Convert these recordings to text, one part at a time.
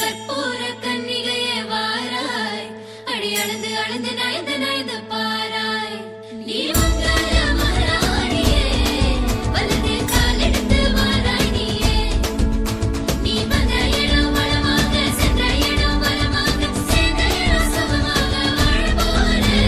கற்பூர கன்னிகையே வாராய், அடி அளந்து அளந்து நயந்து நயந்து பாராய். நீ மங்கள மகாராணியே, வலது கால் எடுத்து வாராய் நீயே. நீ வந்த இடம் வளமாக, சென்ற இடம் வளமாக, சேர்ந்த இடம் சுகமாக வாழ போறேன்.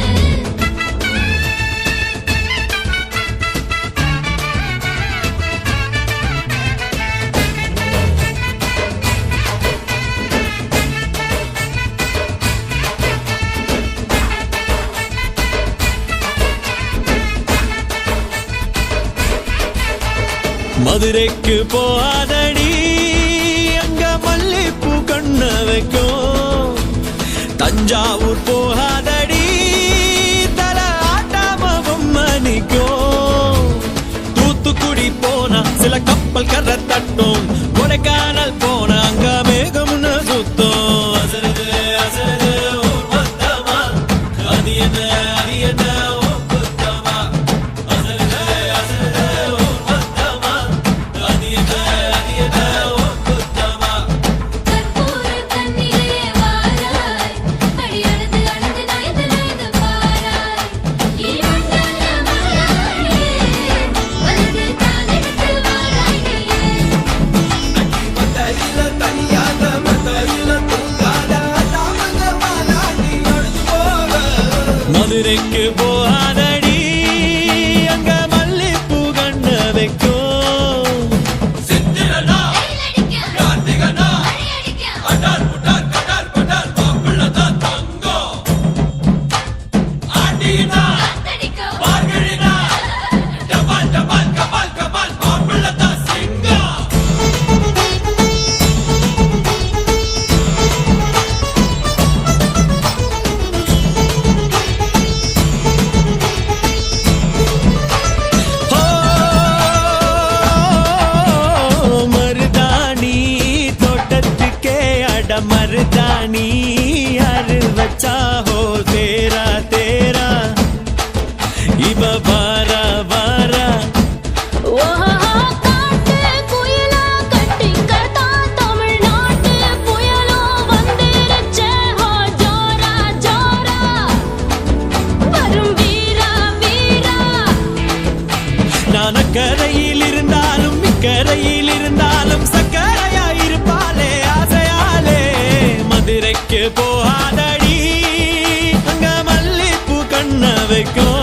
மதுரைக்கு போகாதடி, அங்க மல்லிப்பூ கண்ண வைக்கும். தஞ்சாவூர் போகாதடி, தல ஆட்டாமவும் மணிக்கும். தூத்துக்குடி போனா சில கப்பல் கரை தட்டும். கொடைக்கானல் போனா அங்க மேகம்னு சுத்தம். அசருது அசருது ஊர் மொத்தமா, அது என்ன அது என்ன ஊர் குத்தமா. அசருது அசருது ஊர் மொத்தமா, அது என்ன அது என்ன ஊர் குத்தமா. கற்பூர கன்னிகையே வாராய், அடி அளந்து அளந்து நயந்து நயந்து பாராய். நீ மங்கள மகாராணியே, வலது கால் எடுத்து வாராய் நீயே. மத்தையில தனியாக மத்தையில தூங்காத தாமங்க மாலாடி அழுது போக. மதுரைக்கு போகாதடி, அங்க மல்லிப்பூ கண்ண வைக்கும். சித்திரனா கைலடிக்க, கார்த்திகனா அடியடிக்க, அடார் புடார் கடார் படார் மாப்பிள்ளதான் தங்கம். ஆண்டினா காத்தடிக்க, பார்கழினா டபால் டபால் கபால் கபால் மாப்பிள்ளதான் சிங்கம். ஓ மருதாணி தோட்டத்துக்கே அட மருதாணி யாரு வச்சா ஹோ தேரா தேரா. இவ வாரா வாரா ஓஹோ காட்டு குயிலா கட்டிக்கதா, தமிழ்நாட்டு புயலோ வந்திருச்சே ஹோ ஜோரா ஜோரா. வரும் வீரா வீரா, நான் அக்கரையில் இருந்தாலும் இக்கரையில் இருந்தாலும் சக்கரையாயிருப்பாளே ஆசையாலே. மதுரைக்கு போகாதடி, அங்க மல்லிப்பூ கண்ண வைக்கும்.